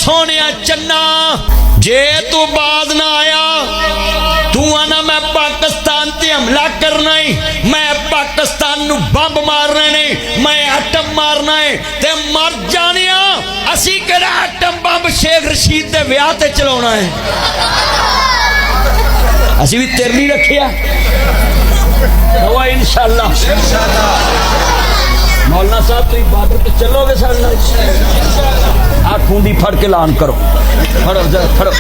सोने चन्ना जे तू बाद ना आया तू आना मैं पाकिस्तान ते हमला करना है, मैं पाकिस्तान नू बंब मारना नहीं, मैं एटम मारना है ते मर जाने। असी केड़ा एटम बंब शेख रशीद दे ब्याह ते चलाउणा है, असी भी तेरे लिए रखिया इंशाअल्लाह। मौलाना साहब तुम बॉर्डर पे चलोगे हाथ खूंदी फड़ के लान करो, फड़ो फड़ो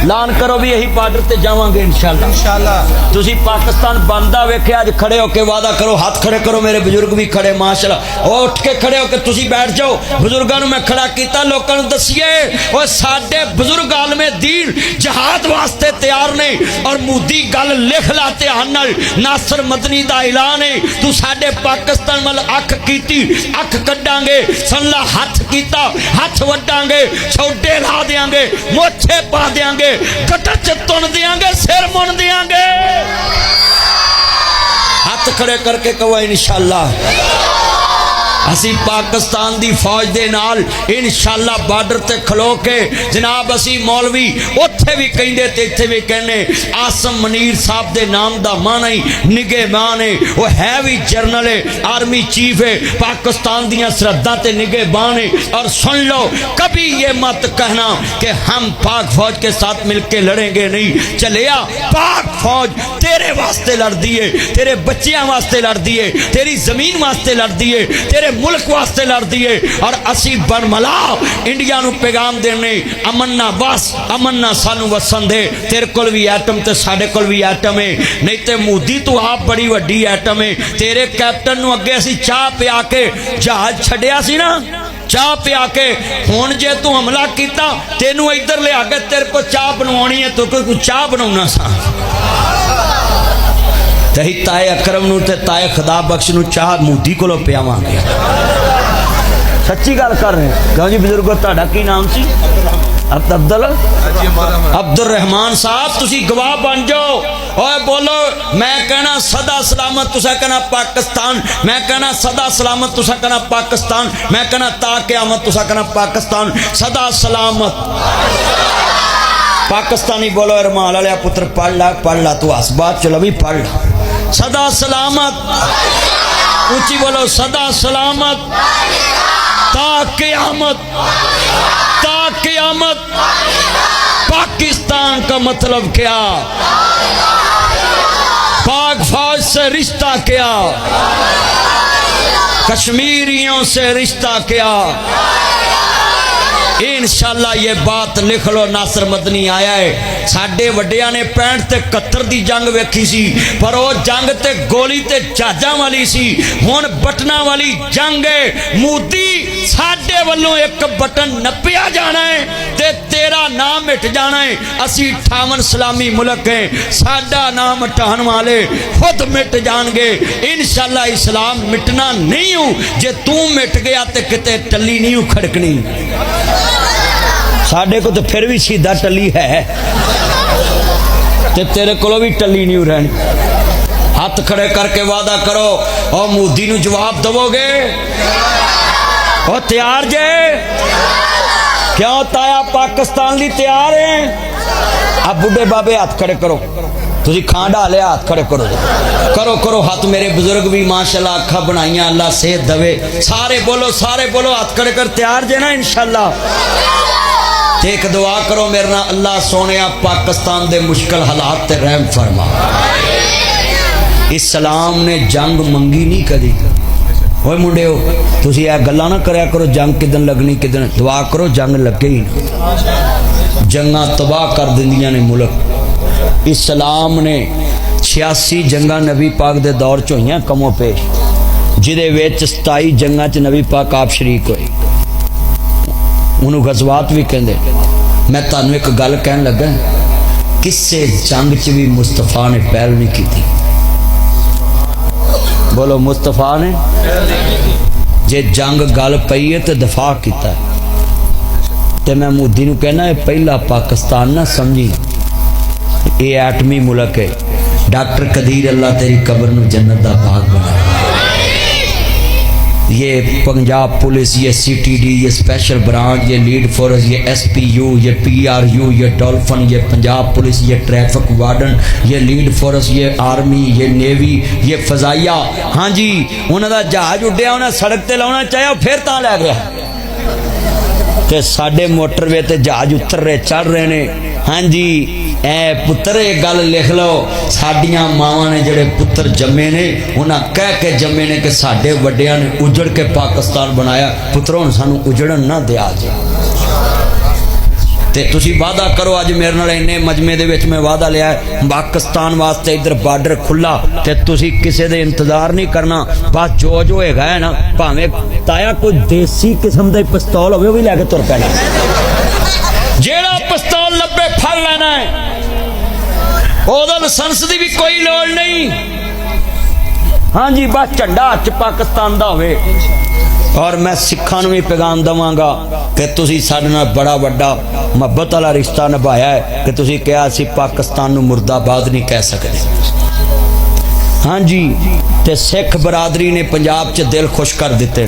लान करो भी यही बॉर्डर पे जावांगे इंशाअल्लाह। तुसी पाकिस्तान बनदा वेखे अज खड़े होके वादा करो, हाथ खड़े करो, मेरे बुजुर्ग भी खड़े माशाअल्लाह, और उठ के खड़े होके तुसी बैठ जाओ। बुजुर्गों ने मैं खड़ा किया, लोगों को दसिए और साडे बुजुर्ग आलमे दीन जहाद वास्ते तैयार ने, और मोदी गल लिख ला ध्यान नाल, नासर मदनी दा ऐलान है, तू साडे पाकिस्तान वाल अख कीती अख कड्डांगे, सनला हाथ कीता हाथ वड्डांगे, छोटे ला देंगे, मोछे पा देंगे, कटर च तुन देंगे, सिर मुन देंगे। हाथ खड़े करके कहो इंशाअल्लाह असी पाकिस्तान दी फौज दे नाल इंशाअल्लाह बॉर्डर ते खलो के जनाब असी मौलवी उत्थे भी कहंदे ते इत्थे भी कहने। आसम मनीर साहब दे नाम दा माना ही निगहबान है, वो है भी जनरल है, आर्मी चीफ है, पाकिस्तान दियां सरहदां ते निगहबान है। और सुन लो कभी ये मत कहना कि हम पाक फौज के साथ मिलके लड़ेंगे नहीं। चलिया पाक फौज तेरे वास्ते लड़दी है, तेरे बच्चियां वास्ते लड़दी है, तेरी जमीन वास्ते लड़दी है, तेरे मुल्क वास्ते लड़दी है। और असी बरमला इंडिया नू पैगाम देने अमन ना बस अमन ना सानू वसन दे। तेरे कोल भी एटम ते साडे कोल भी एटम है, नहीं ते मोदी तू आप बड़ी वड्डी एटम है। तेरे कैप्टन नू अगे असी चाह पिया के जहाज छड्या सी ना, चाह पिया के हुण जे तू हमला किया तेनू इधर लिया के तेरे को चाह बनवानी है, तो कोई चाह बनाउणा सा तही ताए अकरम नू ते ताए खुदा बख्श नू चाह मोदी कोलों पियावांगे। सच्ची गल कर रहे हैं। क्यों जी बुजुर्गो तुहाडा की नाम सी? अब्दुल रहमान साहब तुसी गवाह बन जाओ। ओए बोलो मैं कहना सदा सलामत, तुसा कहना पाकिस्तान, मैं कहना सदा सलामत, तुसा कहना पाकिस्तान, मैं कहना ता क़यामत, तुसा कहना पाकिस्तान सदा सलामत। पाकिस्तानी बोलो रमाल वाले पुत्र पढ़ ला तू हसबात चलो भी पढ़ ला। सदा सलामत ऊंची बोलो, सदा सलामत ता क़यामत, ता क़यामत। पाकिस्तान का मतलब क्या? पाक फौज से रिश्ता क्या? कश्मीरियों से रिश्ता क्या? इंशाअल्लाह ये बात लिख लो। नासर मदनी आया है, साडे वड्डिया ने 65 ते 71 दी जंग वेखी सी, पर वो जंग ते गोली ते जहाजां वाली सी, हुण बटना वाली जंग है। मोदी साडे वल्लों एक बटन नप्पिया जाना है ते तेरा नाम मिट जाना है। असी 58 सलामी मुल्क है, साडा नाम हटाण वाले खुद मिट जाएंगे इंशाअल्लाह। इस्लाम मिटना नहीं हूं, जे तू मिट गया ते किते टल्ली नहीं हूं खड़कनी। साडे को तो फिर भी सीधा टली है ते तेरे को भी टली नहीं रहनी। हाथ खड़े करके वादा करो और मोदी नू जवाब दवोगे? और तैयार जे? क्यों ताया पाकिस्तान ली तैयार है? अब बुढ़े बाबे हाथ खड़े करो, तुझी खां डाले हाथ खड़े करो, करो करो हाथ। मेरे बुजुर्ग भी माशाल्लाह अखा बनाइया, अल्लाह सेहत दवे। सारे बोलो हाथ खड़े कर। तैयार जे ना इंशाअल्लाह? एक दुआ करो मेरे ना, अल्लाह सोने पाकिस्तान दे मुश्किल हालात ते रहम फरमा। इस्लाम ने जंग मंगी नहीं कदी। ओए मुंडियो तुसी ये गल्लां ना करया करो जंग किदन लगनी किदन, दुआ करो जंग लगे ही ना। जंगां तबाह कर दिंदियां ने मुल्क। इस्लाम ने 86 जंगां नबी पाक दे दौर च होईयां कमो पेश, जिदे विच 27 जंगां च नबी पाक आप शरीक होए। उन्होंने गजवात भी कहते। मैं तुहानू एक गल कहन लगा, किसे जंग च भी मुस्तफा ने पहल नहीं की। बोलो मुस्तफा ने जे जंग गल पई है तो दफा किया। तो मैं मोदी नू कहना है पहला पाकिस्तान ना समझी, ये एटमी मुल्क है। डॉक्टर कदीर अल्लाह तेरी कबर नू जन्नत दा बाग बना। ये पंजाब पुलिस, ये CTD, ये स्पेशल ब्रांच, ये लीड फोर्स, ये SPU, ये PRU, ये डॉल्फिन, ये पंजाब पुलिस, ये ट्रैफिक वार्डन, ये लीड फोर्स, ये आर्मी, ये नेवी, ये फजाइया। हाँ जी, उन्होंने जहाज उड्डिया, उन्हें सड़क ते लाना चाहे फिर ता लै गया ते साडे मोटरवे ते जहाज उतर रहे, चढ़ रहे ने। हाँ जी, ए पुत्र एक गल लिख लो, साडियां मावां ने जेड़े पुत्र जम्मे ने उन्हें कह के जम्मे ने कि साडे वड्डियां ने उजड़ के पाकिस्तान बनाया, पुत्रों सानू उजड़न ना दिया जी। ते तुसी वादा करो, अज मेरे नाल इन्ने मजमे दे विच मैं वादा लिया पाकिस्तान वास्ते इधर बार्डर खुला, ते तुसी किसे दे इंतजार नहीं करना, बस जो जो होएगा है ना, भावें ताया कोई देसी किस्म दा पिस्तौल होवे वो भी लैके तुर पैना, जेड़ा पिस्तौल लब्बे फड़ लेना है, ओदा लाइसेंस दी भी कोई लोड़ नहीं। हाँ जी, बस झंडा हथ पाकिस्तान दा होवे। और मैं सिखां नूं भी पैगाम देवांगा कि तुसी साडे नाल बड़ा वड्डा मुहब्बत वाला रिश्ता निभाया है कि तुसी कहा असीं पाकिस्तान नूं मुर्दाबाद नहीं कह सकदे। हाँ जी, ते सिख बरादरी ने पंजाब च दिल खुश कर दिते,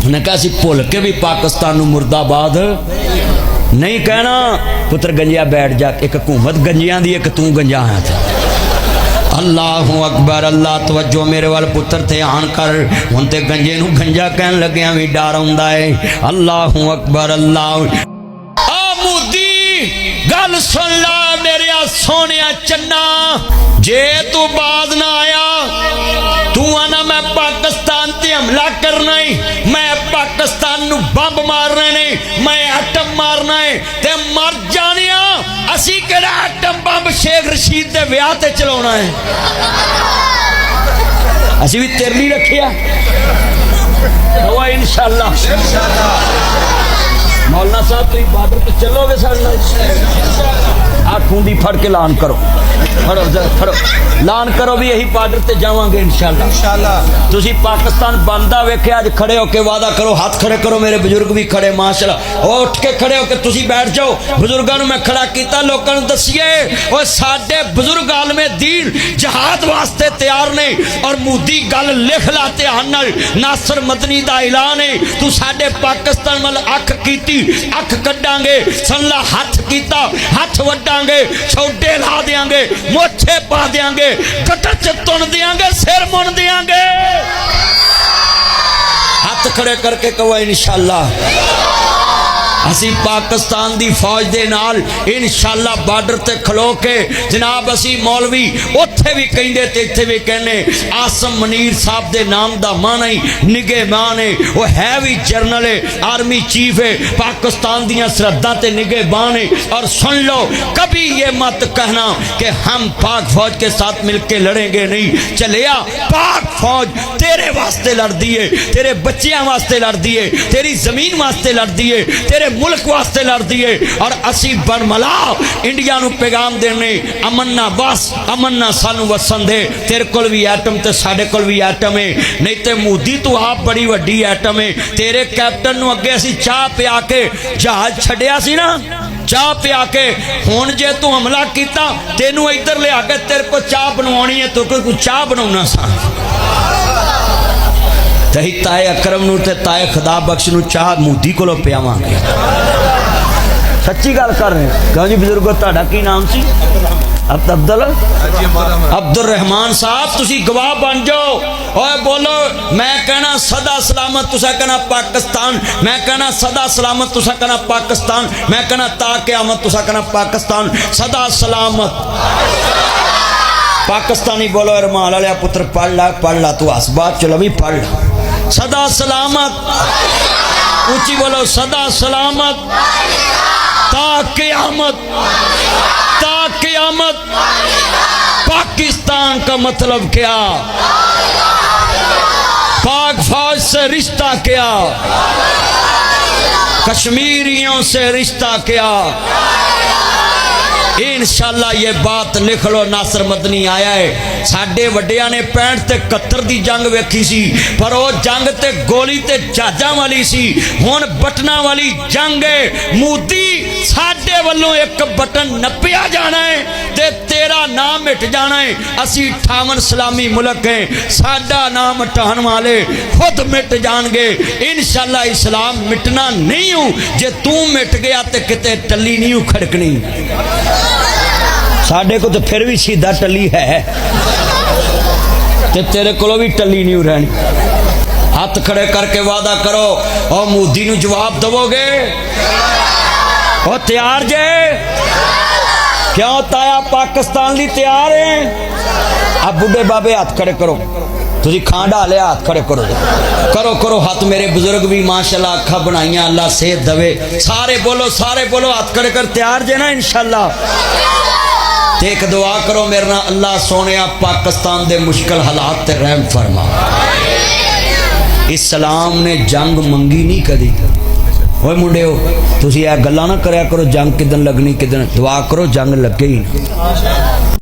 उन्हें कहा असीं भुल के भी पाकिस्तान नूं मुर्दाबाद नहीं कहना। पुत्र गंजिया बैठ जा, एक हुकूमत गंजियां दी, एक तू गंजा है। अल्लाहु अकबर, अल्लाह तवज्जो मेरे वाल पुत्र ध्यान कर, हुण ते गंजे नूं गंजा कहन लग्या भी डर आउंदा है। अल्लाहु अकबर, अल्लाह। आ मोदी गल सुन ला मेरे सोनिया चन्ना, जे तू बाज ना आया, तू आना मैं पाकिस्तान ते हमला करना है, मैं पाकिस्तान नूं बंब मारना नहीं, मैं एटम मारना है ते मर जाने। असी केड़ा एटम बंब शेख रशीद दे विआह ते चलाउणा है, असी भी तेरे लिए रखिया हुआ इंशाअल्लाह। मौलाना साहब तुम बार्डर पे चलोगे साढ़े नाल, आ खूंडी फड़ के लान करो, फड़ो फड़ो लान करो भी यही बार्डर ते जावांगे इंशाअल्लाह। इंशाअल्लाह तुसी पाकिस्तान बनदा वेख्या, अज खड़े होके वादा करो, हाथ खड़े करो, मेरे बुजुर्ग भी खड़े माशाअल्लाह, उठ के खड़े होके तुसी बैठ जाओ। बुजुर्गों मैं खड़ा किया, लोगों को दसिए और साडे बुजुर्ग आलमे दीन जहाद वास्ते तैयार ने। और मोदी गल लिख ला ध्यान नाल, नासर मदनी दा ऐलान है, तू साडे पाकिस्तान वाल अख कीती अख कड्डांगे, सल्ला हाथ कीता हाथ वड्डांगे, छोटे ला देंगे, मोछे पा देंगे, कटर च तुन देंगे, सिर मुन देंगे। हाथ खड़े करके कहो इंशाअल्लाह असी पाकिस्तान दी फौज दे नाल इंशाअल्लाह बार्डर ते खलो के जनाब असी मौलवी उत्थे भी कहंदे ते इत्थे भी कहने। आसम मनीर साहब दे नाम दा माना ही निगहबान है, वो है भी जनरल है, आर्मी चीफ है, पाकिस्तान दियां सरहदां ते निगहबान है। और सुन लो, कभी ये मत कहना कि हम पाक फौज के साथ मिलके लड़ेंगे नहीं। चलिया पाक फौज तेरे वास्ते लड़दी है, तेरे बच्चियां वास्ते लड़दी है, तेरी जमीन वास्ते लड़दी है, तेरे मुल्क वास्ते लड़दी है। और असी बरमला इंडिया नूं पैगाम देने, अमन ना बस अमन ना सानू वसन दे। तेरे कोल भी एटम ते साडे कोल भी एटम है, नहीं ते मोदी तू आप बड़ी वड्डी एटम है। तेरे कैप्टन नूं अगे असी चाह पिया के जहाज छड्डिया सी ना, चाह पिया के, हुण जे तू हमला कीता तेनू इधर ले आके तेरे को चाह बनवानी है, तो कोई चाह बनाउणा सा तही ताए अकरम नूं ते ताए खुदा बख्श नूं चाह मोदी कोलों पियावांगे। सच्ची गल कर रहे हैं। कहो जी बुजुर्गो तुहाडा की नाम सी? अब्दुल रहमान साहब, तुसी गवाह बन जाओ। और बोलो, मैं कहना सदा सलामत, तुसा कहना पाकिस्तान, मैं कहना सदा सलामत, तुसा कहना पाकिस्तान, मैं कहना ता क़यामत, तुसा कहना पाकिस्तान सदा सलामत। पाकिस्तानी बोलो, अरमान वाले पुत्र पढ़ ला तू हसबात चलो भी पढ़ ला। सदा सलामत, ऊंची बोलो, सदा सलामत ता क़यामत, ता क़यामत। पाकिस्तान का मतलब क्या? पाक फौज से रिश्ता क्या? कश्मीरियों से रिश्ता क्या? ये इंशाल्लाह ये बात लिख लो। नासर मदनी आया है, साडे वड्डियां ने 65 ते 71 दी जंग वेखी सी, पर वो जंग ते गोली ते जहाजां वाली सी, हुण बटना वाली जंग है। मोदी साडे वल्लों एक बटन नप्पिया जाना है ते तेरा नाम मिट जाना है। असी 58 सलामी मुल्क है, साडा नाम मिटाण वाले खुद मिट जाएंगे इंशाल्लाह। इस्लाम मिटना नहीं हूं, जे तू मिट गया तो किते टली नहीं खड़कनी। साडे को तो फिर भी सीधा टली है, ते तेरे को भी टली नहीं रहनी। हाथ खड़े करके वादा करो और मोदी नूं जवाब दवोगे? और तैयार जे? क्यों ताया पाकिस्तान ली तैयार है? अब बुढ़े बाबे हाथ खड़े करो, तुझी खां डाले हाथ खड़े करो, करो करो हाथ। मेरे बुजुर्ग भी माशाल्लाह अखा बनाइया, अल्लाह सेहत दवे। सारे बोलो हाथ खड़े कर। तैयार जे ना इंशाल्लाह? ते एक दुआ करो मेरे ना, अल्लाह सोने पाकिस्तान दे मुश्किल हालात ते रहम फरमा। इस्लाम ने जंग मंगी नहीं कदी। ओए मुंडियो, तुसी यह गल्लां ना करया करो जंग किदन लगनी किदन, दुआ करो जंग लगे ही ना।